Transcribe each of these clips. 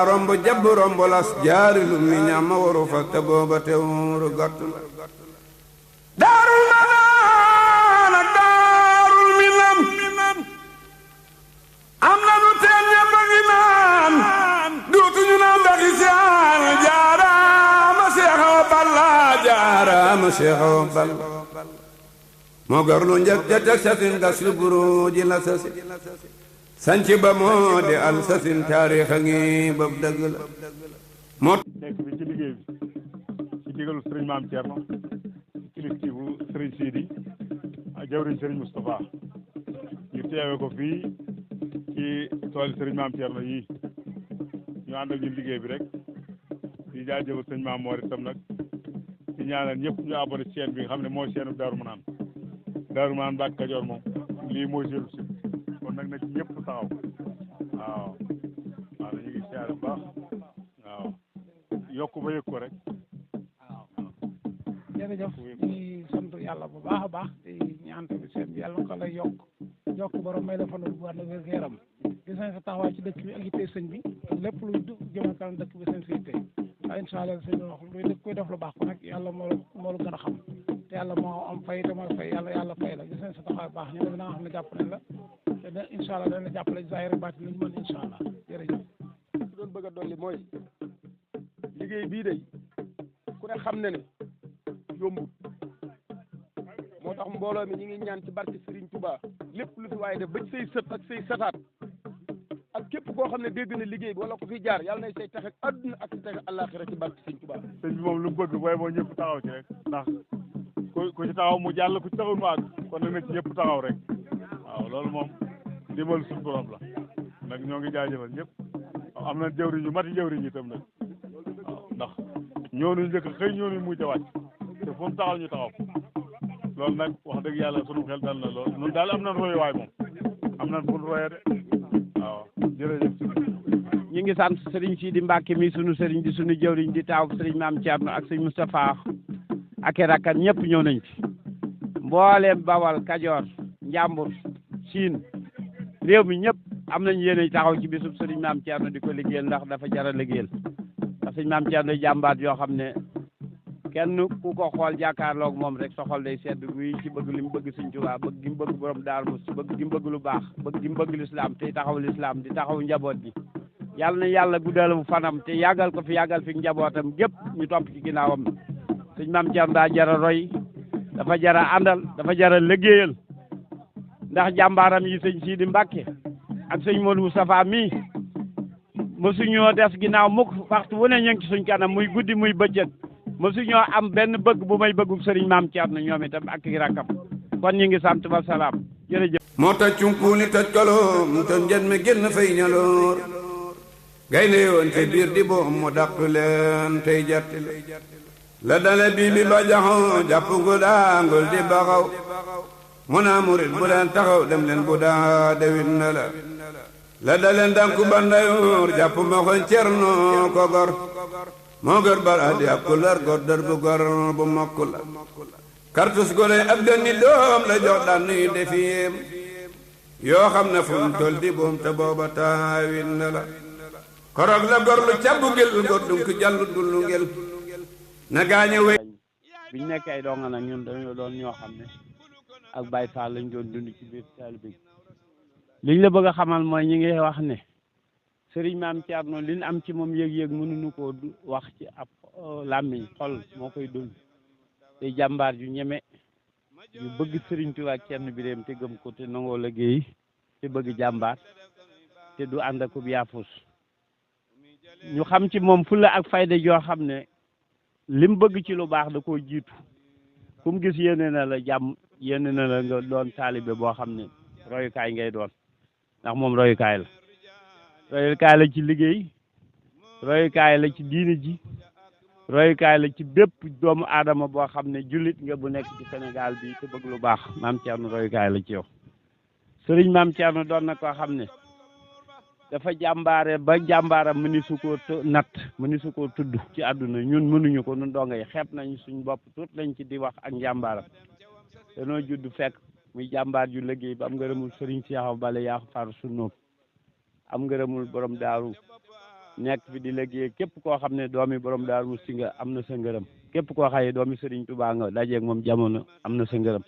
daa romb jabb romb las jaari lu mi ñama waru fa te booba teewuru gott la daarul manaan ak daarul minam am na nu teen ñëpp a ngi naan dootuñu naan ndaxi saan jaaraama seexaw balla jaaraama seexaw balla moo garlu njëkk ja teg sasin gas lu buru ji la sasi sanci ba moo di al sasin taarix a ngi bab dëgg la moo nekk bi ci liggéey bi ci digalu sëriñ Maam Thierno kiliftiifu sëriñ Sidi ak jawriñ sëriñ Moustapha ñu teewe ko fii ci tooli sëriñ Maam Thierno yii ñu ànd ak ñu liggéey bi rek di jaajëfal sëriñ Maam Moor itam nag di ñaanal ñëpp ñu abonné chaîne bi nga xam ne mooy chaîne Darou Manane Mbacke Kajoor moom lii mooy seenu si kon nag na ci ñëpp taxaw waaw ñu ngi siyaare bu baax waaw yokk ba yëg ko rek waaw jërëjëf ñi sant yàlla bu baax a baax di ñaan tamit seen bi yàlla ko lay yokk borom may la fanul bu ànd wér yaram gis nañ sa taxawaay ci dëkk bi ak yitte sëñ bi lépp luy jëmal kanam dëkk bi seen si yitte waaye incha allah sëñ bi wax luy dëkk koy def lu baax ko nag yàlla moo la gën a xam te yàlla moo am fay te mooy fay yàlla fay la gis nañ sa taxawaay baax ñu ne nga xam ne jàpp nañ la te da incha allah dana jàppale zahir baati lañu mën incha allah jërëjëf su doon bëgg a dolli mooy liggéey bii day ku ne xam ne yombut moo tax mbooloo mi ñu ngi ñaan ci barke Serigne Touba lépp lu fi waaye def ba ci say sët ak say sataat ak képp koo xam ne dégg na liggéey bi wala ko fi jaar yàlla nay say tax ak adduna ak sa tax àllaaxira ci barke Serigne Touba. sëñ bi moom lu mu bëgg booy moo ñëpp taxaw ci rek ndax ku ci taxaw mu jàll ku ci taxaw mu àgg kon nag na ci ñëpp taxaw rek waaw loolu moom dimbal suñu borom la nag ñoo ngi jaajëfal ñëpp am na jëwriñ yu mati jëwriñ itam nag waaw ndax ñoonuñ njëkk xëy ñoonuñ mujj a wàcc te fu mu taxaw ñu taxaw loolu nag wax dëgg yàlla sunu xel dal na lool ñun daal am nañ royuwaay moom am nañ fu ñu royee de waaw jërëjëf. ñu ngi sant Serigne Sidi Mbacke mi sunu Serigne di sunu jëwriñ di taaw Serigne Maam Thierno ak Serigne Moustapha ak i rakkan ñëpp ñëw nañ fi mbooleem Bawal Kajoor Njàmbur Siin réew mi ñëpp am nañ yéene taxaw ci bisub Serigne Maam Thierno di ko liggéeyal ndax dafa jar a liggéeyal ndax Serigne Maam Thierno jàmbaat yoo xam ne kenn ku ko xool jàkkaarloog moom rek sa xol day sedd guy ci bëgg li mu bëgg Sëriñ Tuubaa bëgg gi mu bëgg borom Daaru Musti bëgg gi mu bëgg lu baax bëgg gi mu bëgg lislaam te taxaw lislaam di taxaw njaboot bi yàlla na yàlla guddal fanam te yàggal ko fi yàggal fi njabootam gépp ñu topp ci ginnaawam Sëriñ Maam Thierno daa jara roy dafa jara àndal dafa jara liggéeyal ndax jàmbaaram yi sëñ Sidi Mbacke ak sëñ Modou Moustapha mi mësuñoo des ginnaaw mukk waxtu wu ne ñu ngi ci suñ kanam muy guddi muy bëccëg mësuñoo am benn bëgg bu may bëggu sëriñ Maam Thierno ñoom itam ak i rakkam kon ñu ngi sant ba salaam jërëjëf. moo tax cunkuuli toj kaloom te njën mi génn fay ñaloor gaynde yoon te biir di boom mu dàq leen tey jatti la dale bii mi ba jaxoo jàpp gu daangul di baxaw mu naa murit bu leen taxaw dem leen bu daa dewit na la daleen danku bandayoor jàpp ma xoñ cerno ko gor moo gor baraadi ab ku lar gor dër bu gor bu mokk la kartus gole ab dënni doom la jox daan nuy defiyem yoo xam ne fu mu tol di boom te booba taawit na la korog la gor lu cabbu gel gor dunk jallu dullu ngel na gaañe wey biñ nekk ay donga nag ñun dañoo doon ñoo xam ne ak Baye Fall lañ doon dund ci biir taalibe bi liñ la bëgg a xamal mooy ñi ngi wax ne Serigne Maam Thierno liñ am ci moom yëg-yëg mënuñu koo wax ci ab làmmiñ xol moo koy dund te jàmbaar yu ñeme yu bëgg Serigne Touba ak kenn bi dem te gëm ko te nangoo liggéey te bëgg jàmbaar te du ànd ak yaafus ñu xam ci moom fulla ak fayda joo xam ne lim bëgg ci lu baax da koo jiitu ku mu gis yéene na la jàmm yéene na la nga doon taalibe boo xam ne royukaay ngay doon ndax moom royukaay la ci liggéey royukaay la ci diine ji royukaay la ci bépp doomu aadama boo xam ne jullit nga bu nekk ci Sénégal bi te bëgg lu baax Maam Thierno royukaay la ci yow Serigne Maam Thierno doon na koo xam ne dafa jàmbaare ba jàmbaaram mëni su koo natt mëni su koo tudd ci àdduna ñun mënuñu ko ñun donga yi xeeb nañ suñ bopp tuut lañ ci di wax ak njàmbaaram danoo judd fekk muy jàmbaar ju liggéey ba am ngërëmul Serigne Cheikh Bale yaa ko far su nóob am ngërëmul borom daaru nekk fi di liggéey képp koo xam ne doomi borom Daaru Musti nga am na sa ngërëm képp koo xaye doomi Sëriñ Tuubaa nga dajeeg moom jamono am na sa ngërëm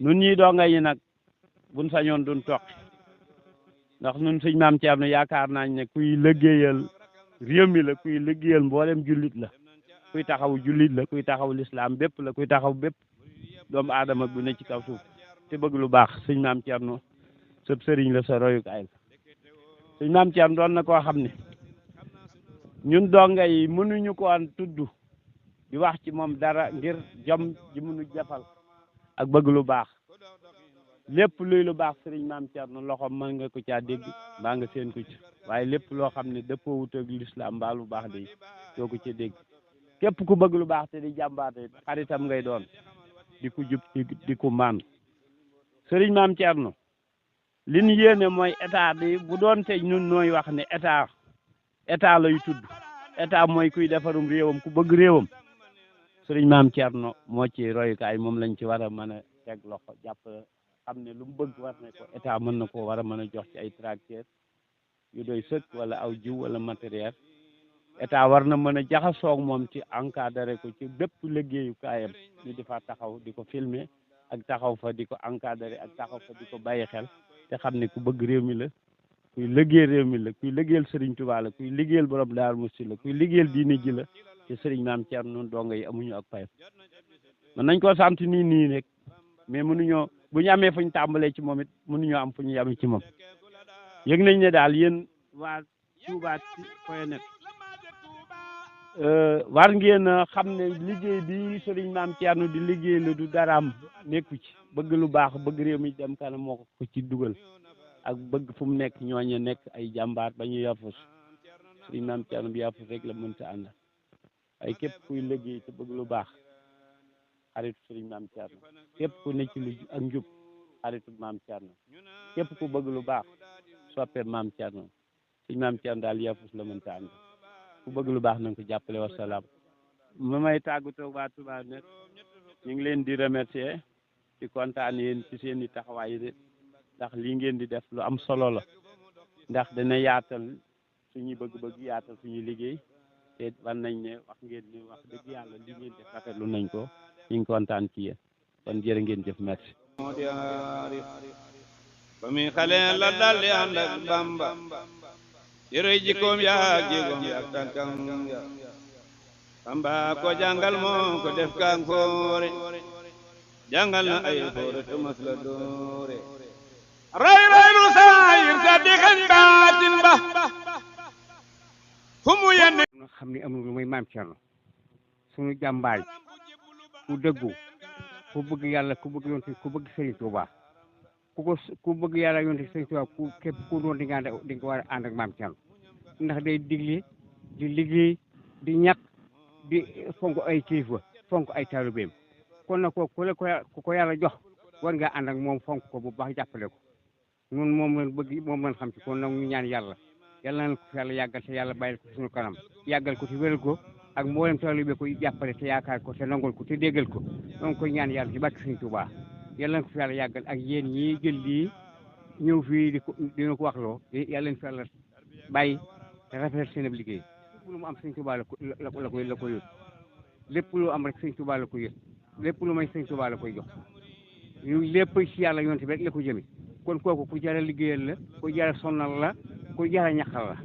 nun ñii donga yi nag buñ sañoon duñ toqi ndax nun sëñ Maam Cerno yaakaar nañ ne kuy liggéeyal réew mi la kuy liggéeyal mboolem jullit la kuy taxaw jullit la kuy taxaw lislaam bépp la kuy taxaw bépp doomu aadama bu ne ci kaw suuf te bëgg lu baax sëñ Maam Cerno sëb sëriñ la sa royukaay la sëñ Maam Cerno doon na koo xam ne ñun donga yi mënuñu ko an tudd di wax ci moom dara ngir jom ji mënu jafal ak bëgg lu baax lépp luy lu baax sëriñ Maam Cerno loxo mën nga ko caa dégg mbaa nga seen ko ci waaye lépp loo xam ne dëppoo wut ak lislaam mbaa lu baax de doo ko ca dégg képp ku bëgg lu baax te di jàmbaate xaritam ngay doon di ko jub di ko maan sëriñ Maam Cerno li ñu yéene mooy état bi bu doon te ñun nooy wax ne état lay tudd état mooy kuy defarum réewam ku bëgg réewam sëriñ Maam Cerno moo ci royukaay moom lañ ci war a mën a teg loxo jàpp xam ne lu mu bëgg war na ko état mën na ko war a mën a jox ci ay tracteur yu doy sëkk wala aw jiw wala matériel état war na mën a jaxasoog moom ci encadré ko ci bépp liggéeyukaayam ñu di fa taxaw di ko filmer ak taxaw fa di ko encadré ak taxaw fa di ko bàyyi xel te xam ne ku bëgg réew mi la kuy liggéey réew mi la kuy liggéeyal Sëriñ Tuubaa la kuy liggéeyal borom Daaru Musti la kuy liggéeyal diine ji la te sëriñ Maam Cerno noonu donga yi amuñu ak payam man nañ ko sant nii rek mais mënuñoo bu ñu amee fu ñu tàmbalee ci moom it mënuñoo am fu ñu yamee ci moom yëg nañ ne daal yéen waa Touba point net war ngeen a xam ne liggéey bi sëriñ Maam Cerno di liggéey la du daraam nekku ci bëgg lu baax bëgg réew mi dem kanam moo ko ci dugal ak bëgg fu mu nekk ñooñe nekk ay jàmbaar ba ñu yafus sëriñ Maam Cerno bi yafus rek la mënta ànd ay képp kuy liggéey te bëgg lu baax xaritu sëriñ Maam Cerno képp ku ne ci lu ak njub xaritu Maam Cerno képp ku bëgg lu baax soppee Maam Cerno sëriñ Maam Cerno daal yafus la mënta ànd ku bëgg lu baax nañ ko jàppale wasalaam ma may tàggatoo waa Touba net ñu ngi leen di remercier di kontaan yéen ci seen i taxawaay de ndax lii ngeen di def lu am solo la ndax dana yaatal suñuy bëgg-bëgg yaatal suñuy liggéey te ban nañ ne wax ngeen ni wax dëgg yàlla li ngeen def rafetlu nañ ko ñu ngi kontaan ci yéen kon jërë ngeen jëf merci. ba muy xale la dal di ànd ak Bamba yërëy jikkoom yaak jéegoom yaak tànkam ya Bamba ko jàngal moo ko def kaang foore jàngal na ay foore te mas la doore ray lu saayir sa di xañ baatin ba fu mu yenne xam ni amul lu muy Maam Cerno suñu jàmbaay ku dëggu ku bëgg yàlla ku bëgg yonte ku bëgg Sëriñ Tuubaa ku bëgg yàlla yonte Sëriñ Tuubaa ku képp ku doon di nga war a ànd ak Maam Cerno ndax day digle di liggéey di ñàkk di fonk ay kilifa fonk ay taalibeem kon nag ku ko yàlla jox war nga ànd ak moom fonk ko bu baax jàppale ko ñun moom lañ bëgg moom lañ xam ci kon nag ñu ñaan yàlla nañ ko fi yàlla yàggal te yàlla bàyyil ko suñu kanam yàggal ko te wéral ko ak mboolem taalibe ko jàppale te yaakaar ko te nangol ko te déggal ko donc koy ñaan yàlla ci barke Sëriñ Tuubaa yàlla nañ ko fi yàlla yàggal ak yéen ñii jël lii ñëw fii dina ko wax loo yàlla nañ fi yàlla bàyyi te rafetal seen liggéey lépp lu mu am Sëriñ Tuubaa la ko yót lépp lu am rek Sëriñ Tuubaa la ko yót lépp lu may Sëriñ Tuubaa la koy jox yu lépp ci yàlla yonte bi rek la ko jëme kon kooku ku jara liggéeyal la ku jara sonnal la ku jara ñaqal la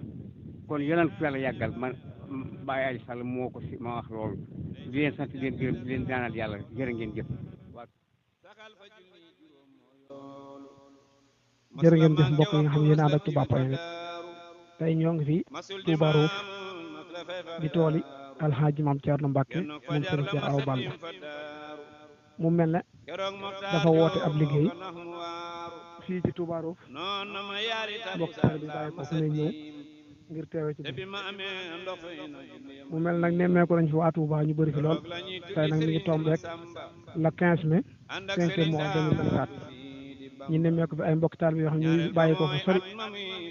kon yàlla nañ ko fi yàlla yàggal man Baye Ali Sall moo ko si ma wax loolu di leen sant di leen gërëm di leen daanal yàlla jërë ngeen jëf jërë ngeen jëf mbokk yi nga xam ne yéen ànd ak Touba point net tey ñoo ngi fi Touba Roof di tooli Alxaaji Maam Cerno Mbàkke moom Sëriñ Cheikh Awa Balla mu mel ne dafa woote ab liggéey fii ci Touba Roof mbokk taal bi bàyyi ko fu ne ñëw ngir teewe ci bi mu mel nag nemmeeku nañ fi waa Touba ñu bëri fi lool tey nag mi ngi tomb rek le 15 mai 5e mois 2024 ñu nemmeeku fi ay mbokk taal bi yoo xam ne ñu bàyyi ko fu sori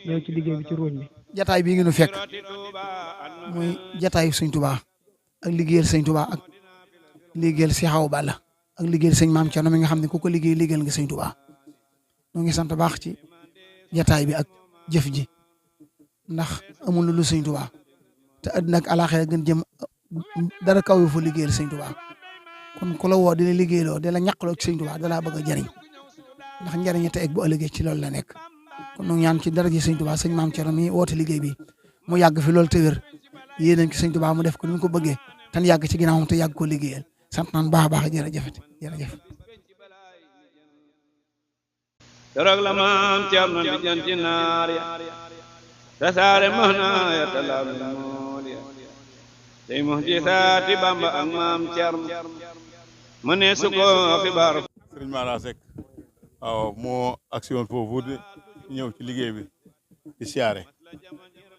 ñëw ci liggéey bi ci ruuñ bi jataay bii ngi nu fekk muy jataayu Sëñ Touba ak liggéeyal Sëñ Touba ak liggéeyal Cheikh Awa Balla ak liggéeyal Sëñ Maam Cerno mi nga xam ne ku ko liggéeyal nga Sëñ Touba ñoo ngi sant baax ci jataay bi ak jëf ji ndax amul lu sëñ Tuubaa te àddina ak alaaxira gën jëm dara kaw yu fa liggéeyal sëñ Tuubaa kon ku la woo di la liggéeyloo di la ñaqloo ci sëñ Tuubaa dalaa bëgg a jariñ ndax njariñu tey ak bu ëllëgee ci loolu la nekk kon nu ñaan ci dara ji sëñ Tuubaa sëñ Maam Cerno mi woote liggéey bi mu yàgg fi loolu te wér yéen ci sëñ Tuubaa mu def ko ni mu ko bëggee tan yàgg ci ginnaawam te yàgg koo liggéeyal sant naan baax a baax jërëjëf keroog la Maam Cerno di janti naar ya tasaare mahna ya talaam mool ya tey muhjisaati Bamba ak Maam Cerno mu ne su ko xibaar Sëriñ Mara Seck waaw moo action foofu di ñëw ci liggéey bi di siyaare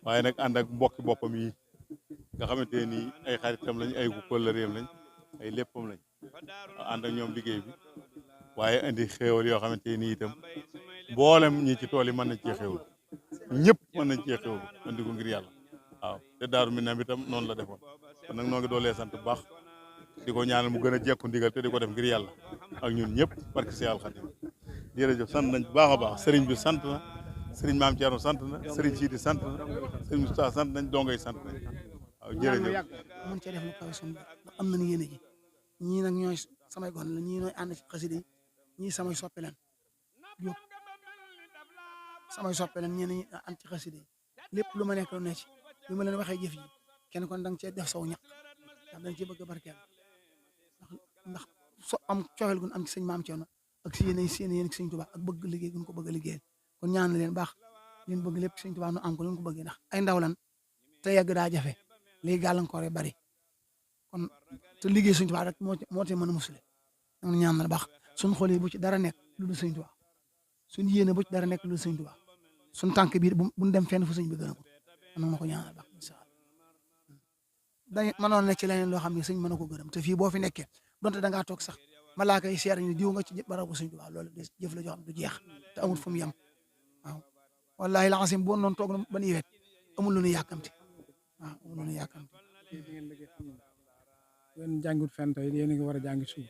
waaye nag ànd ak mbokki boppam yi nga xamante ne nii ay xaritam lañ ay kóllëreem lañ ay léppam lañ ànd ak ñoom liggéey bi waaye indi xéewal yoo xamante ne nii itam mboolem ñi ci tool yi mën nañ cee xéewal ñëpp mën nañ cee xéewal andi ko ngir yàlla waaw te Daaru Minam itam noonu la defoon kon nag noo ngi doolee sant bu baax di ko ñaanal mu gën a jekku ndigal te di ko def ngir yàlla ak ñun ñëpp barke si yàlla Xaadim jërëjëf sant nañ bu baax a baax sëriñ bi sant na sëriñ Maam Cerno sant na sëriñ Sidi sant na sëriñ Moustapha sant nañ dongay sant nañ waaw jërëjëf mun cee def lu kawe suñu ndax am nañu yéene ji ñii nag ñooy samay gon la ñii ñooy ànd ci xasida yi ñii samay soppe leen jóg samay soppe leen ñii ñi ànd ci xasida yi lépp lu ma nekk lu ne ci bi ma leen waxee jëf ji kenn kon da nga cee def saw ñaq ndax dañ cee bëgg a barkeel ndax so am cofeel gun am ci sëñ Maam Cerno ak si yéen ci sëñ Tuubaa ak bëgg liggéey gun ko bëgg a liggéeyal kon ñaan leen baax leen bëgg lépp sëñ Tuubaa nu am ko leen ko bëggee ndax ay ndaw lan te yegg daa jafe léegi gàllankoor yi bari kon te liggéey sëñ Tuubaa rek moo te mën a musule ñaan ñaan na baax suñ xol yi bu ci dara nekk lu dul sëñ Tuubaa suñ yéene bu ci dara nekk lu dul sëñ Tuubaa suñ tànk biir buñ dem fenn fu sëñ bi gën a ko mën na ko ñaanal baax incha allah dañ mënoon nekk ci leneen loo xam ne sëñ mën na ko gërëm te fii boo fi nekkee donte da ngaa toog sax malaaka yi seer ni diw nga ci barabu sëñ Tuubaa loolu jëf la joo xam du jeex te amul fu mu yem waaw wallahi la asim boo noon toog ba ni wet amul lu ñu yàkkamti waaw amul lu ñu yàkkamti yéen jàngut fenn tey yéen a ngi war a jàngi suuf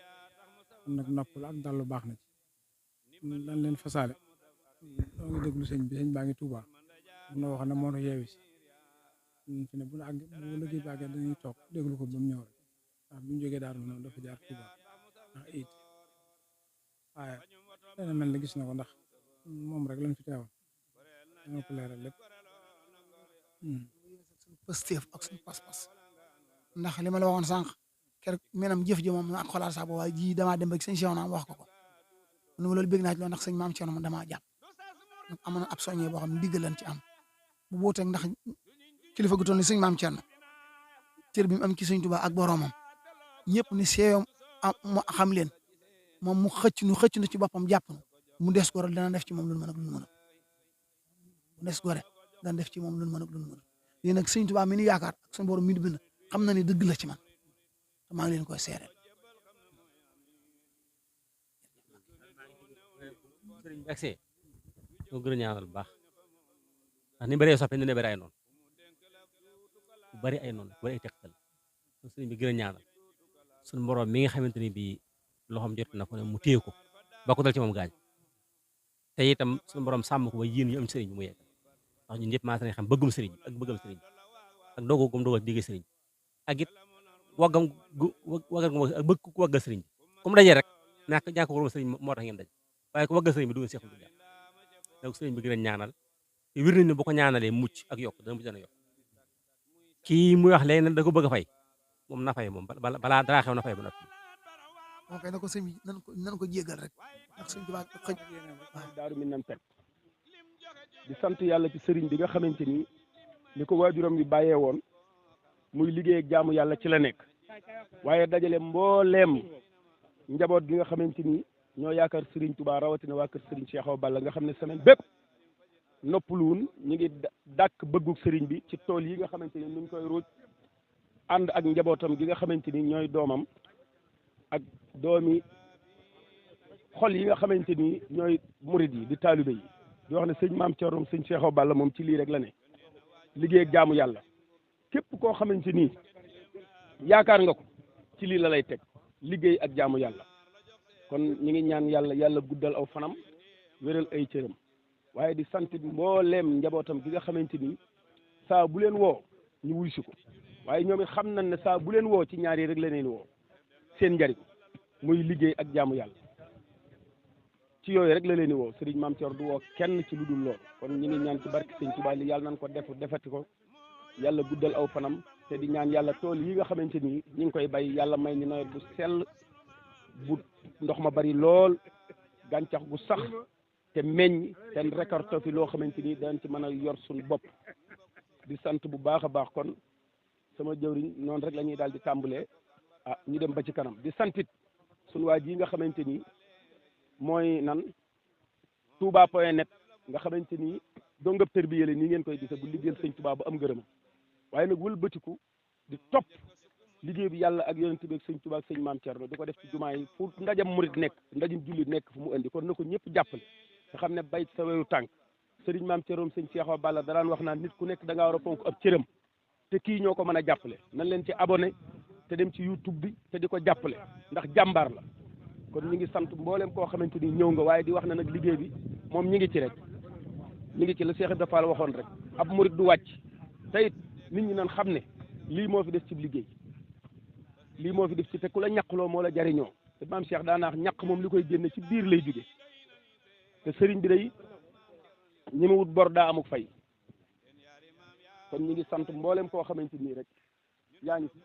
kon nag noppal ak dallu baax na ci dañ leen fasaale doo ngi déglu sëñ bi sëñ baa ngi Tuubaa am na wax ne moo tax yeewi si fi ne bu àgg bu liggéey bàggee dañuy toog déglu ko ba mu ñëw rek ndax bu ñu jógee Daaru noonu dafa jaar Tuubaa ndax it waaye dana mel ne gis na ko ndax moom rek lañ fi teewal danga ko leeral lépp suñu pësteef ak suñu pas-pas ndax li ma la waxoon sànq keroog menam jëf ji moom ak xolaat sax waaye ji damaa dem ba sëñ Cheikh naam wax ko nu ma loolu bég naa ci loolu ndax sëñ Maam Cerno man damaa jàpp am na ab soññee boo xam ne diggal lañ ci am bu booteeg ndax kilifa gu toll ni sëñ Maam Cerno cër bi mu am ci sëñ Tuubaa ak boromam ñëpp ni seeyom mu xam leen moom mu xëcc nu ci boppam jàpp nu mu des gore dana def ci moom lu mën ak lu mën mu des gore dana def ci moom lu mën ak lu mën léegi nag sëñ Tuubaa mi ni yaakaar ak suñu borom mi di bind xam na ni dëgg la ci man te maa ngi leen koy seereel. sëriñ bi agsee ñoo gën a ñaanal bu baax ndax ni bëree soppe ni ne bëri ay noonu bari ay noonu bari ay teqal sëriñ bi gën a ñaanal suñu borom mi nga xamante ni bii loxoom jot na ko ne mu téye ko ba ko dal ci moom gaañ te itam suñu borom sàmm ko ba yéen ñu am sëriñ bi mu yegg ndax ñun ñëpp maa nañ xam bëggum sëriñ bi ak bëggam sëriñ bi ak dogo gum dogal digge sëriñ bi ak it waggam ak bëgg ku waggal sëriñ bi comme dajee rek ñàkk ko sëriñ moo tax ngeen daj waaye ku waggal sëriñ bi du ngeen seexul du jàpp donc sëriñ bi gën a ñaanal te wir nañ ne bu ko ñaanalee mucc ak yokk dana mucc dana yokk kii muy wax léegi nag da ko bëgg a fay moom na fay moom balaa dara xew na fay ba noppi. ok na ko sëñ bi nan ko jégal rek ndax sëñ Tuubaa xëj Daaru Minam Seck di sant yàlla ci sëriñ bi nga xamante ni li ko waajuram bi bàyyee woon muy liggéey ak jaamu yàlla ci la nekk waaye dajale mbooleem njaboot gi nga xamante ni ñoo yaakaar sëriñ Tuubaa rawatina waa kër sëriñ Cheikh Awa Balla nga xam ne semaine bépp noppaluwun ñu ngi dàkk bëgguk sëriñ bi ci tool yi nga xamante ni ñu ngi koy ruuj ànd ak njabootam gi nga xamante ni ñooy doomam ak doomi xol yi nga xamante ni ñooy murid yi di taalibe yi di wax ne sëñ Maam Cerno sëñ Cheikh Awa Balla moom ci lii rek la ne liggéey ak jaamu yàlla képp koo xamante ni yaakaar nga ko ci lii la lay teg liggéey ak jaamu yàlla kon ñu ngi ñaan yàlla guddal aw fanam wéral ay cëram waaye di sant mbooleem njabootam gi nga xamante ni saa bu leen woo ñu wuy si ko waaye ñoom it xam nañ ne saa bu leen woo ci ñaar yi rek la leen woo seen njariñ muy liggéey ak jaamu yàlla ci yooyu rek la leen di woo Serigne Mame Thior du woo kenn ci lu dul loolu kon ñu ngi ñaan ci barke Sëñ Tuubaa li yàlla nañ ko defati ko yàlla guddal aw fanam te di ñaan yàlla tool yi nga xamante ni ñi ngi koy bay yàlla may ni nawet bu sell bu ndox ma bari lool gàncax gu sax te meññ te récolte fi loo xamante ni dañ ci mën a yor suñu bopp di sant bu baax a baax kon sama jëwriñ noonu rek la ñuy daal di tàmbalee ñu dem ba ci kanam di santit suñu waa ji nga xamante ni mooy nan touba.net nga xamante ni dongab tërbiye la nii ngeen koy gise bu liggéeyal sëñ Touba ba am ngërëm waaye nag wëlbatiku di topp liggéey bi yàlla ak yonent bi ak sëñ Touba ak sëñ Mame Thierno di ko def ci jumaa yi fu ndajam murit nekk ndajam jullit nekk fu mu indi kon na ko ñëpp jàppale nga xam ne bay sa weyu tànk sëriñ Mame Thierno sëñ Cheikh Awa Balla daraan wax naan nit ku nekk da ngaa war a fonk ab cëram te kii ñoo ko mën a jàppale nan leen ci abonné te dem ci YouTube bi te di ko jàppale ndax jàmbaar la kon ñu ngi sant mboolem koo xamante ni ñëw nga waaye di wax na nag liggéey bi moom ñi ngi ci rek ñi ngi ci la Cheikh Ibrahima Fall waxoon rek ab murit du wàcc te it nit ñi nan xam ne lii moo fi def ci liggéey lii moo fi def ci te ku la ñaqloo moo la jariñoo te maam Cheikh daanaax ñaq moom li koy génne ci biir lay jóge te sëriñ bi day ñi ma wut bor daa amuk fay kon ñu ngi sant mboolem koo xamante nii rek yaa ngi fi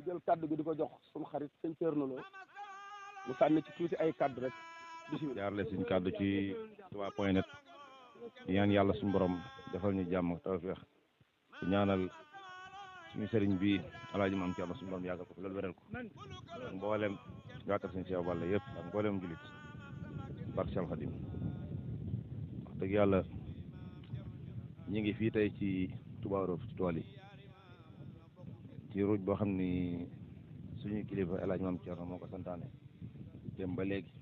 jël kaddu gi di ko jox suñu xarit sëñ Thierno Lo mu sànni ci tuuti ay kaddu rek bisimilah. jaarale suñu kaddu ci touba.net di ñaan yàlla suñu borom defal ñu jàmm tawfeex di ñaanal suñu sëriñ bi Alaaji Mame Thierno suñu borom yàggal ko fi loolu wéral ko ak mboolem gàttal suñu Cheikh Balla yëpp ak mboolem julit barke Cheikh Khadim wax dëgg yàlla ñu ngi fii tey ci Touba Roof ci tool yi ci ruuj boo xam ni suñu kilifa Alaaji Mame Thierno moo ko santaane dem ba léegi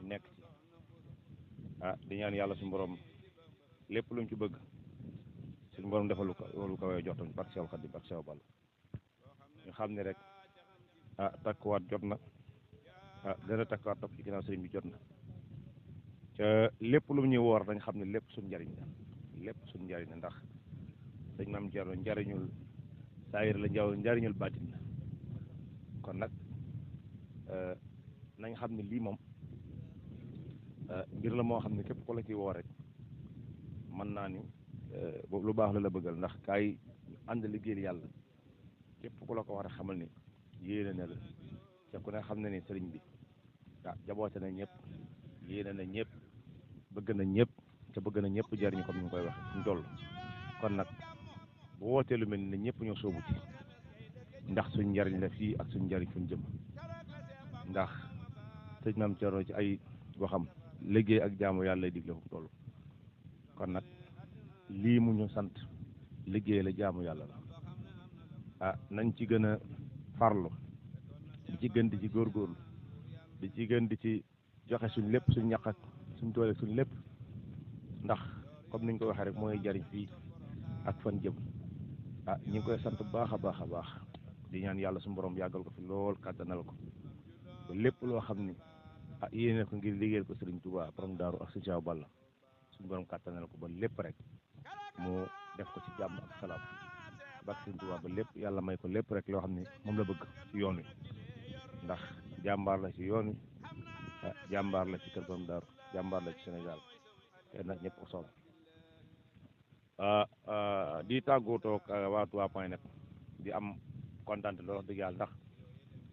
nekk ci di ñaan yàlla suñu borom lépp luñ ci bëgg suñu borom defal lu ko wee jox tamit barke Cheikh Khadim barke Cheikh Balla ñu xam ne rek takkuwaat jot na gën a takkuwaat topp ci ginnaaw sëriñ bi jot na ca lépp lu ñuy woor dañ xam ne lépp suñ njariñ la lépp suñ njariñ la ndax sëñ Mame Thierno njariñul saayir la njariñul baatin la kon nag nañ xam ne lii moom mbir la moo xam ne képp ku la ci woo rek mën naa ni lu baax la bëggal ndax kaay ànd liggéeyal yàlla képp ku la ko war a xamal ni yéene na la te ku ne xam ne ni sëriñ bi jaboote na ñëpp yéene na ñëpp bëgg na ñëpp te bëgg na ñëpp jariñu comme ni ñu koy waxe ñu toll kon nag bu wootee lu mel ni ñëpp ñoo soobu ci ndax suñ njariñ la fii ak suñ njariñ fuñ jëm ndax sëñ Mame Thierno ci ay waxam liggéey ak jaamu yàlla lay digle fu mu toll kon nag lii mu ñu sant liggéey la jaamu yàlla la nañ ci gën a farlu di ci gën di ci góorgóorlu di ci gën di ci joxe suñ lépp suñ ñaq ak suñ doole suñ lépp ndax comme niñ ko waxee rek mooy jariñ fii ak fan jëm ñi ngi koy sant bu baax a baax a baax di ñaan yàlla suñu borom yàggal ko fi lool kàttanal ko ba lépp loo xam ni yéene ko ngir liggéeyal ko Serigne Touba borom daaru ak Cheikh Balla suñu borom kàttanal ko ba lépp rek mu def ko ci jàmm ak salaam ba Serigne Touba ba lépp yàlla may ko lépp rek loo xam ni moom la bëgg ci yoon wi ndax jàmbaar la ci yoon wi jàmbaar la ci kër borom daaru jàmbaar la ci Sénégal te nag ñëpp ko soxla di tàggatoo ak waa touba.net di am kontaan lool wax dëgg yàlla ndax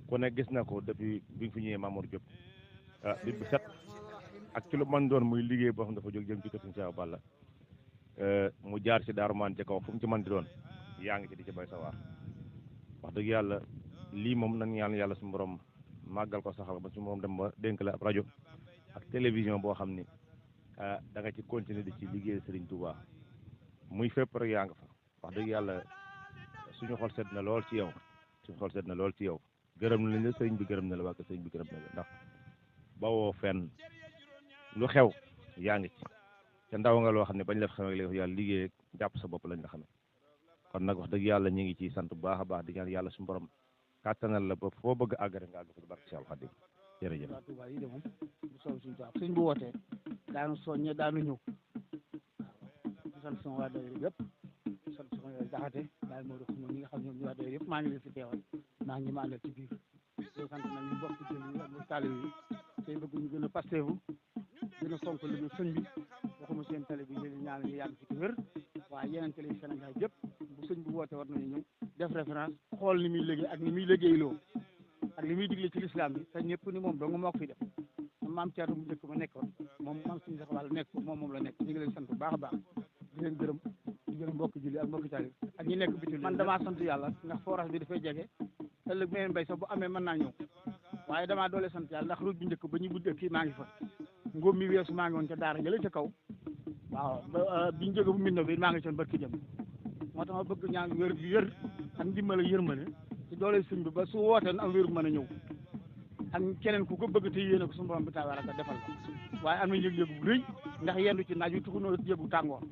ku ne gis na ko depuis bi nga fi ñëwee Mamour Diop bit bu set ak ci lu mën doon muy liggéey boo xam dafa jóg jëm ci kër Sëñ Cheikh Balla mu jaar ci Daaru Maan ci kaw fu mu ci mën di doon yaa ngi ci di ci bay sa waar wax dëgg yàlla lii moom nañ ñaan yàlla suñu borom màggal ko saxal ba suñu moom dem ba dénk la ab rajo ak télévision boo xam ni da nga ci continuer di ci liggéey Serigne Touba muy fépp rek yaa nga fa wax dëgg yàlla suñu xol sedd na lool ci yow suñu xol sedd na lool ci yow gërëm nañ la sëriñ bi gërëm na la waa ko sëriñ bi gërëm na la ndax bawoo fenn lu xew yaa ngi ci te ndaw nga loo xam ne bañ la xamee léegi yàlla liggéey jàpp sa bopp lañ la xamee kon nag wax dëgg yàlla ñu ngi ciy sant bu baax a baax di ñaan yàlla suñu borom kàttanal la ba foo bëgg a àggale nga àgg fa ci barke Cheikh Khadim jërëjëf. waaw Touba yi de moom bu soobee suñu Touba suñ bu wootee daanu soññe daanu ñëw di sant sama waa daayira yëpp sant soxna Jaxate daal moo dox ñi nga xam ñoom ñu wax yëpp maa ngi leen fi teewal maa ngi ñu ma àndal ci biir di sant nag ñu bokk jël yi ak taalibe yi tey bëgg ñu gën a pasteefu gën a fonk lu sëñ bi waxuma seen télé bi leen ñaan ñu yàgg fi ci wér waaye yeneen télé yi Sénégal yëpp bu sëñ bu woote war nañu ñëw def référence xool ni muy liggéey ak ni muy liggéeyloo ak li muy digle ci lislaam bi te ñëpp ni moom dong moo ko fi def maam Thierno mu njëkk ma nekkoon moom maam suñu sax wàll nekk moom la nekk ñu ngi leen sant bu baax a baax di leen gërëm di gërëm mbokki julli ak mbokki taalib ak ñi nekk bitim man damaa sant yàlla ndax forage bi dafay jege ëllëg beneen bay sax bu amee mën naa ñëw waaye damaa doole sant yàlla ndax route bu njëkk ba ñu buddee kii maa ngi fa ngóob mi weesu maa ngi woon ca daara jële ca kaw waaw ba biñu jóge bu mbindoo bi maa ngi coon barki jëm moo tax ma bëgg ñaan wér bi wér ak ndimbal ak yërmande ci doole sëñ bi ba su wootee am wér bu mën a ñëw ak keneen ku ko bëgg te yéene ko suñu borom bi tabaaraka defal ko waaye am na yëg-yëg bu rëy ndax yendu ci naaj wi tuxunoo yëgu tàngoor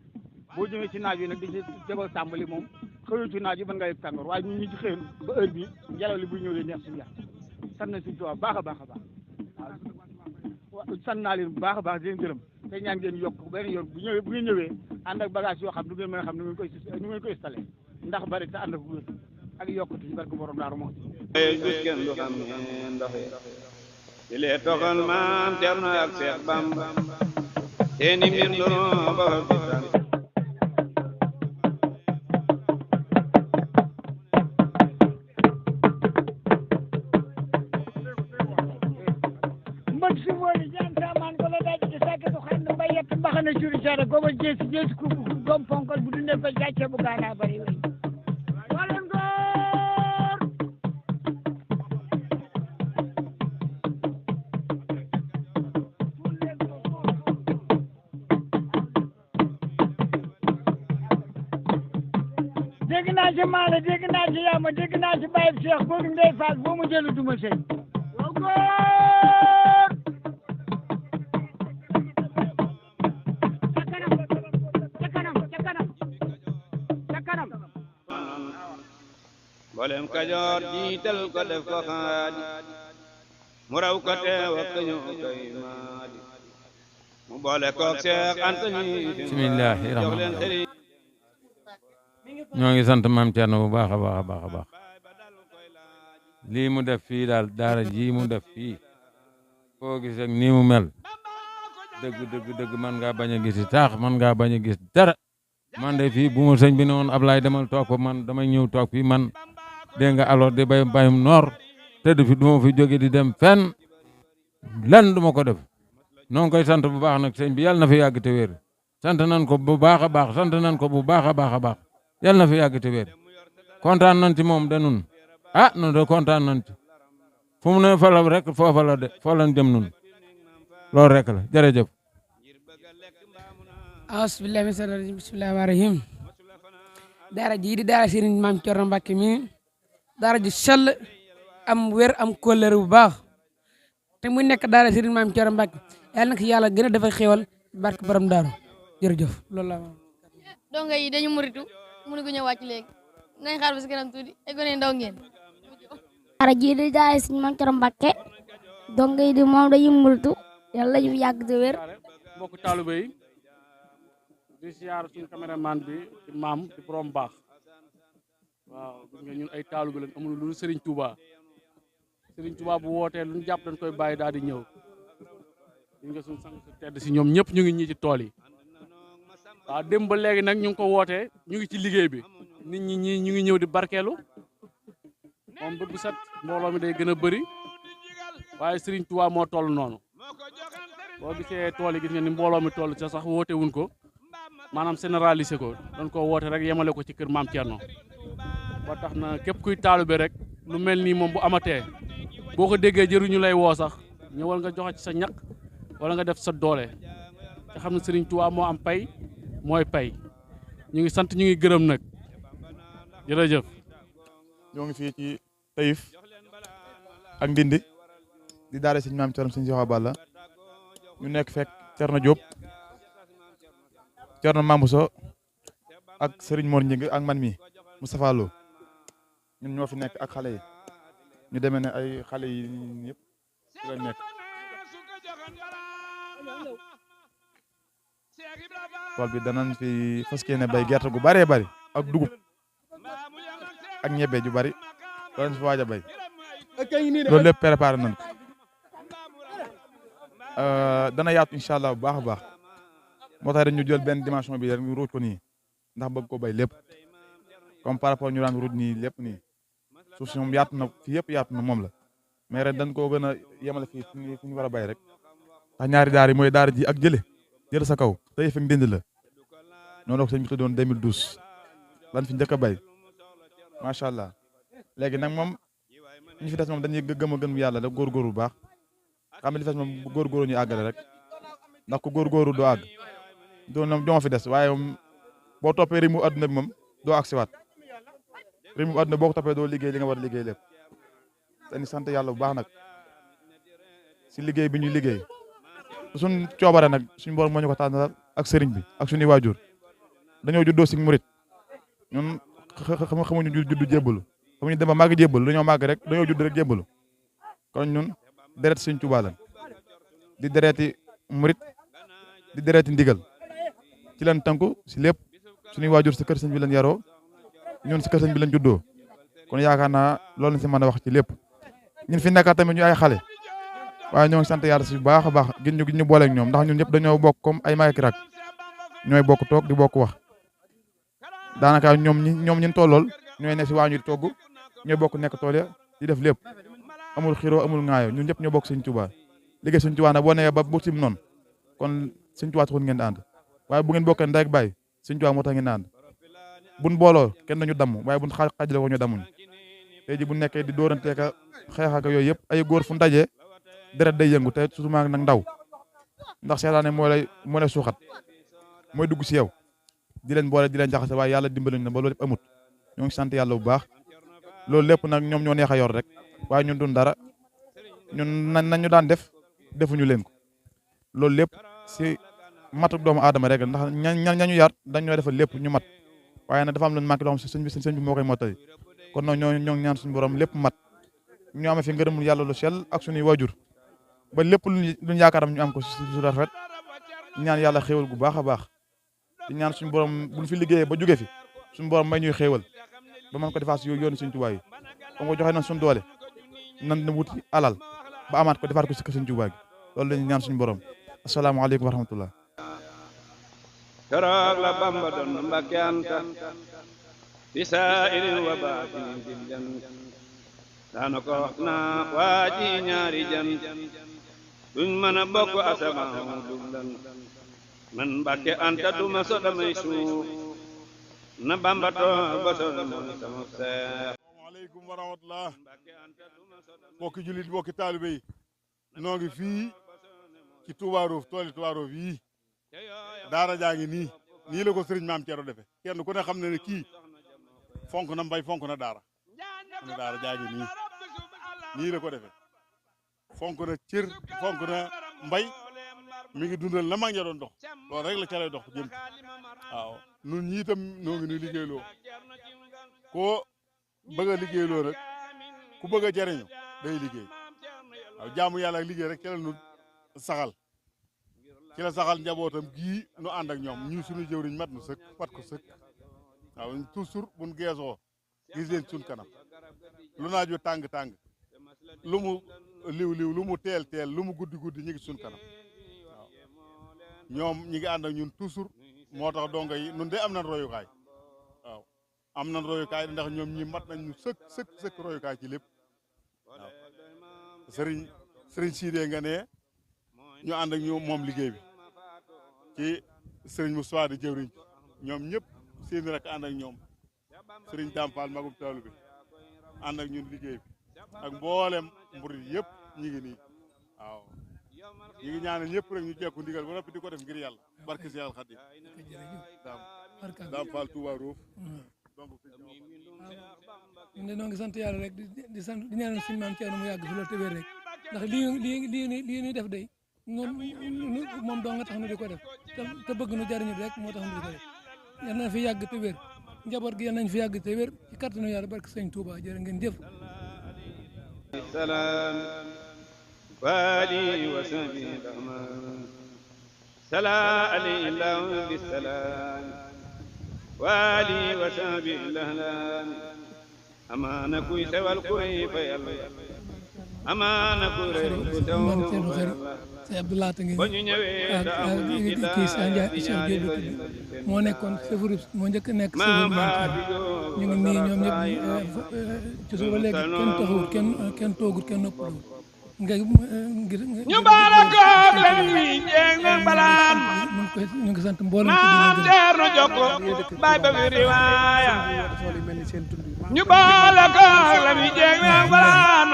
boo jëmee ci naaj wi nag di ci jabal tàmbali moom xëyoo ci naaj wi mën nga yëg tàngoor waaye ñun ñi ci xëyoon ba heure bi ngelaw li buy ñëw lee neex suñu yax sant na suñu tubaab baax a baax a baax waaw sant naa leen bu baax a baax di leen gërëm te ñaan ngeen yokk benn yoon bu ñëwee bu ngeen ñëwee ànd ak bagage yoo xam du ngeen mën a xam nu ngeen koy installé ndax bari te ànd ak wér ak yokkute ci barke borom Daaru Muxti gis kenn du xam ne ndoxe di lee toxal maam Cerno ak Seex Bamba seeni mbir ndoro ba fa bisal mbët si wooni jaan saamaan ko la daji di sàkk du xam ne mbay yett mbaxana curi cara gogo jeesi ku doom ponkal bu dundee ko gàcce bu gaanaa bari wey walen góor dégg naa ci maala dégg naa ci yaama dégg naa ci bàyyi Cheikh góor ndey Faal boo mu jëlu duma sëy yow góor mboolem Kajoor jiital ko def ko xaadi mu raw ko teew ak ñu koy maadi mu boole koog Seex Anta bismillahi rahmaani ñoo ngi sant maam Thierno bu baax a baax a baax a baax lii mu def fii daal daara ji mu def fii koo gis ak nii mu mel dëgg man ngaa bañ a gis taax man ngaa bañ a gis dara man de fii bu ma sëñ bi ne woon Ablaye demal toog ko man damay ñëw toog fii man dégg nga alors di bayum noor tëdd fi du ma fi jóge di dem fenn lenn du ma ko def noo ngi koy sant bu baax nag sëñ bi yàlla na fi yàgg te wér sant nañ ko bu baax a baax sant nañ ko bu baax a baax a baax yàlla na fi yàgg te wér kontaan nañ ci moom de nun ah nun de kontaan nañ ci fu mu ne fa la rek foofa la de foo lañ jëm nun loolu rek la jërëjëf asbillahi min shaytaani rajiim bismillahi rahmaani rahiim daara ji di daara Sëriñ Maam Cerno Mbàkke mi daara ji sell am wér am kóllëre bu baax te mu nekk daara Sëriñ Maam Cerno Mbàkke yàlla na ko yàlla gën a defal xéewal barke borom daaru jërëjëf loolu la donga yi dañu muritu mënu ko ñëw wàcc léegi nañ xaar ba si kanam tuuti ay gone ndaw ngeen daara ji di daara Sëriñ Maam Cerno Mbàkke donga yi di moom dañu muritu yàlla ñu yàgg te wér mbokk taalibe yi di siyaar suñu caméraman bi di maam di borom baax waaw gis nga ñun ay taalibe lañ amul lu Serigne Touba bu wootee lu ñu jàpp dañ koy bàyyi daal di ñëw gis nga suñu sang su tedd si ñoom ñëpp ñu ngi ñii ci tool yi waaw démb ba léegi nag ñu ngi ko wootee ñu ngi ci liggéey bi nit ñi ñii ñu ngi ñëw di barkeelu moom bët bu set mbooloo mi day gën a bëri waaye Serigne Touba moo toll noonu boo gisee tool yi gis nga ni mbooloo mi toll ca sax woote wuñ ko maanaam généralisé ko dañ ko woote rek yemale ko ci kër maam Thierno ba tax na képp kuy taalibe rek lu mel nii moom bu amatee boo ko déggee jëruñu lay woo sax ñëwal nga joxe ci sa ñaq wala nga def sa doole te xam ne Serigne Touba moo am pay mooy pay ñu ngi sant ñu ngi gërëm nag jërëjëf. ñoo ngi fii ci Taïf ak Ndindi di daara Sëriñ Maam Thierno Sëriñ Cheikh Balla ñu nekk fekk Thierno Diop Thierno Mamousso ak Serigne Mor Ñing ak man mi Moustapha Lo ñun ñoo fi nekk ak xale yi ñu demee ne ay xale yi yëpp ci lañ nekk tool bi danañ fi fas yéene bay gerte gu bëree bëri ak dugub ak ñebe ju bari loolu lañ fi waaj a béy loolu lépp préparé nañ ko dana yaatu incha allah bu baax a baax moo tax rek ñu jël benn dimension bi rek ñu ruuj ko nii ndax bëgg ko béy lépp comme par rapport ñu daan ruuj nii lépp nii suuf si moom yaatu na fii yëpp yaatu na moom la mais ren dañ koo gën a yemale fii fi ñu war a béy rek ndax ñaari daara yi mooy daara ji ak jële sa kaw tey fi ndindi la noonu ko sëñ bi tuddoon 2012 lan fi njëkk a béy macha allah léegi nag moom ñu fi des moom dañuy gëm a gën yàlla da góorgóorlu bu baax xam ne li fi des moom bu góorgóorlu ñu àggale rek ndax ku góorgóorlu doo àgg doo fi des waaye moom boo toppee rythme adduna bi moom doo agsiwaat rythme adduna boo ko toppee doo liggéey li nga war a liggéey lépp dañuy sant yàlla bu baax nag si liggéey bi ñuy liggéey suñ coobare nag suñu borom moo ñu ko tànnal ak sëriñ bi ak suñuy waajur dañoo juddoo si murit ñun xamuñu juddu jébbalu xamuñu dem ba màgg jébbalu dañoo màgg rek dañoo judd rek jébbalu kon ñun deret Sëriñ Tuubaa lañ di dereti murit di dereti ndigal ci lañ tënku si lépp suñuy waajur si kër sëñ bi lañ yaroo ñun si kër sëñ bi lañ juddoo kon yaakaar naa loolu lañ si mën a wax ci lépp ñun fi nekkaat tamit ñu ay xale waaye ñoo ngi sant yàlla si bu baax a baax gin ñu booleeg ñoom ndax ñun ñëpp dañoo bokk comme ay mag ak rak ñooy bokk toog di bokk wax daanaka ñoom ñun tollool ñooy ne si waa ñu di togg ñooy bokk nekk tool ya di def lépp amul xiroo amul ŋaayo ñun ñëpp ñoo bokk Sëñ Tuubaa liggéey Sëñ Tuubaa nag boo nee ba bu sim noonu kon Sëñ Tuubaa taxul ngeen di ànd waaye bu ngeen bokkee ndey ak baay Sëñ Tuubaa moo tax ngeen di ànd buñ booloo kenn dañu damm waaye buñ xaajale ko ñu dammuñ tey ji bu nekkee di dóoranteeka xeex ak yooyu yëpp ay góor fu ndajee deret day yëngu te surtout nag ndaw ndax seetaane moo lay suuxat mooy dugg si yow di leen boole di leen jaxase waaye yàlla dimbali na ba loolu lépp amut ñoo ngi sant yàlla bu baax loolu lépp nag ñoom ñoo neex a yor rek waaye ñun dun dara ñun nañu daan def defuñu leen ko loolu lépp si matuk doomu aadama rek ndax ñañu yar dañ ñoo defal lépp ñu mat waaye nag dafa am lu manqué loo xam si sëñ bi moo koy mottali kon nag ñoo ngi ñaan suñu borom lépp mat ñu amee fi ngërëmul yàlla lu sell ak suñuy waajur ba lépp luñ yaakaaram ñu am ko su rafet ñaan yàlla xéewal gu baax a baax di ñaan suñu borom buñ fi liggéeyee ba jóge fi suñu borom may ñuy xéewal ba mën ko defaat si yoonu Sëñ Tuubaa yi comme ko joxe nañ suñu doole nan na wuti alal ba amaat ko defaat ko si Sëñ Tuubaa gi loolu lañu ñaan suñu borom asalaamaaleykum wa rahmatullah keroog la Bamba doon Mbàkke Anta fi saa'irin wa baatinin jiddan daana ko wax naa waa ji ñaari jan duñ mën a bokk asamaan duglan man Mbàkke Anta duma so damay suuf na Bamba toog ba so mooy sama seex. asalaamaaleykum wa rahmatullah bokki jullit bokki taalibe yi noo ngi fii ci Touba Roof tooli Touba Roof yii daara jaa ngi nii la ko sëriñ Maam Cerno defe kenn ku ne xam ne kii fonk na mbay fonk na daara jaa ngi nii la ko defe fonk na cër fonk na mbay mi ngi dundal na mag ña doon dox loolu rek la ca lay dox jëm waaw nun ñii itam noo ngi ni liggéeyloo koo bëgg a liggéeyloo rek ku bëgg a jariñu day liggéey waaw jaamu yàlla ak liggéey rek ca la nu saxal ci la saxal njabootam gii nu ànd ak ñoom ñu suñu jëwriñ mat nu sëkk pat ko sëkk waaw toujours buñ geesoo gis leen suñ kanam lu naaju tàng-tàng lu mu liw lu mu teel lu mu guddi ñu ngi suñ kanam waaw ñoom ñi ngi ànd ak ñun toujours moo tax donga yi nun de am nañ royukaay waaw am nañ royukaay ndax ñoom ñi mat nañ ñu sëkk royukaay ci lépp waaw sëriñ Sidé nga ne ñu ànd ak ñu moom liggéey bi ci sëriñ Moussa di jëwriñ ñoom ñëpp seen rek ànd ak ñoom sëriñ Dampal magum taalu bi ànd ak ñun liggéey bi ak mboolem mburit yëpp ñi ngi nii waaw ñi ngi ñaanal ñëpp rek ñu jekku ndigal ba noppi di ko def ngir yàlla barke si yàlla Xaadim Dampal Touba Roof donc ñun de noo ngi sant yàlla rek di sant di ñaanal suñu maam Thierno mu yàgg fi loolu te wér rek ndax lii ñuy def day moom doo nga tax nu di ko def te bëgg nu jariñu rek moo tax nu di ko def yal na fi yàgg te wér njaboot gi yal nañ fi yàgg te wér ci kàttanu yàlla barke sëñ Touba jërë ngeen jëf salaam wali wa sabi rahman sala alayhi lahu bisalaam waali wa saabi lahlaani amaana kuy sewal kuy fa yàlla amaana kuy réew ku sew fa yàlla ba ñu ñëwee da amuñu ci daal moo nekkoon chauffeur moo njëkk a nekk chauffeur ñu ngi nii ñoom ñëpp ci suba léegi kenn taxawut kenn toogut kenn noppalu ngir ñu baara koog la ñuy jéeg na balaan ñu ngi sant mboolem maam Ceerno Jokko baay ba fi riwaaya ñu baara koog la ñuy jéeg na balaan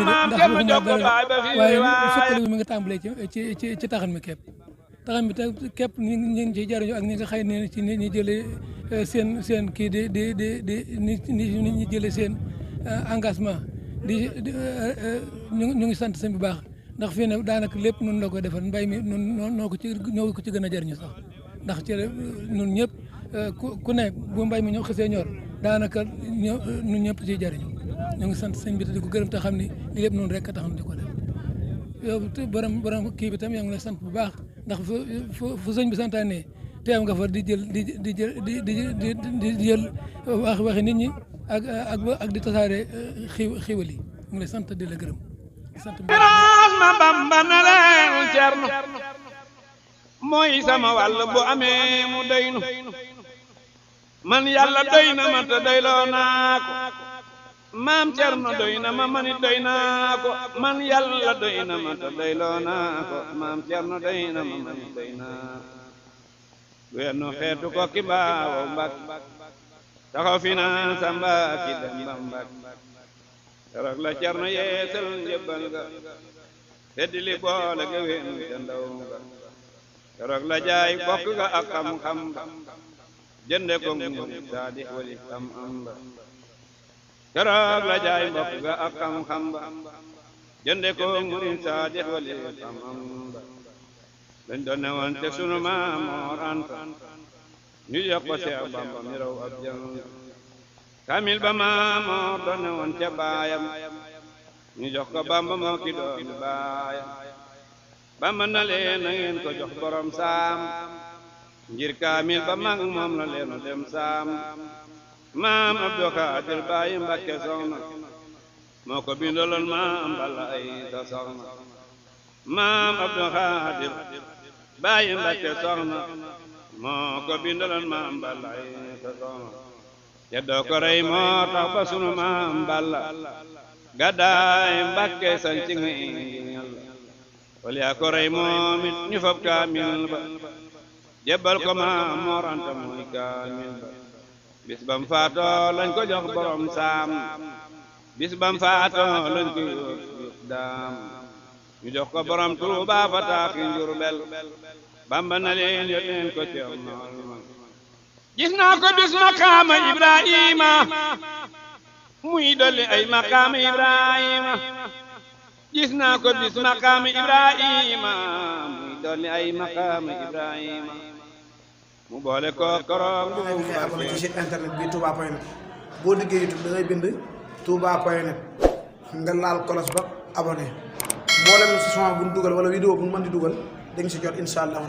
maam Ceerno Jokko baay ba fi riwaaya waaye sukkali bi mi nga tàmbalee ci taxan mi képp taxan mi képp ñi ngi ciy jariñu ak ñi nga xëy ne ci nit ñi jëlee seen kii nit ñi jëlee seen engagement ñu ngi sant sëñ bu baax ndax fii ne daanaka lépp nun la ko defal mbay mi noo ko ci gën a jariñu sax ndax ci nun ñëpp ku ne bu mbay mi ñoo xësee ñor daanaka nun ñëpp ciy jariñu ñu ngi sant sëñ bi te di ko gërëm te xam ni li lépp noonu rek a tax di ko def yow borom kii bi tam yaa ngi lay sant bu baax ndax fu sëñ bi santaane teew nga fa di jël waxi nit ñi ak di tasaare xiiwal yi mu ngi lay sant di la gërëm sant ma Bamba na leen Cerno mooy sama wàll bu amee mu doynu man yàlla doy na ma te doyloo naa ko maam Cerno doy na ma manit doy naa ko man yàlla doy na ma te doyloo naa ko maam Cerno doy na ma manit doy naa ko wennu xeetu ko ki baawo mbak taxaw fi naan sa mbaki dem ba mbak keroog la Cerno yeesal njëbbal ga teddi li boole ga wen ca ndaw ga keroog la jaay bokk ga ak xam-xam ba jënde ko murid saadi wali am ba keroog la jaay bokk ga ak xam-xam ba jënde ko murid saadi wali am ba lañ doon ne woon te sunu maam Moor Anta ñu jox ko Seex Bamba mi raw ab jant kamil ba maam Moor doon ne woon ca baayam ñu jox ko Bamba moo ki doomi baayam Bamba na leen na ngeen ko jox borom saam ngir kamil ba mag moom la leenu dem saam maam Abdou Khadir Baye Mbakke soxna moo ko bindaloon maam Balla ay sa soxna maam Abdou Khadir Baye Mbakke soxna moo ko bindaloon maam Balla ay sa soxna te doo ko rey moo tax ba sunu maam Balla gàddaay Mbakke sanci ngi Yàlla wal yaa ko rey moom it ñu fab kaamil ba jébbal ko maam Moor Anta muy kaamil ba bis bam faatoo lañ ko jox borom saam bis bam faatoo lañ ko yóbbu daam ñu jox ko borom Tuuba fa taaxi Njurbel Bamba na leen yót leen ko ci gis naa ko bis maqaama Ibrahima muy dolli ay maqaama Ibrahima gis naa ko bis maqaama Ibrahima muy dolli ay maqaama Ibrahima mu boole ko koroog bu mu abonné ci site internet bi touba.net boo duggee YouTube da ngay bind touba.net nga laal kolos ba abonné mboolem si son bu ñu dugal wala vidéo bu ñu mën di dugal da nga si jot incha allah.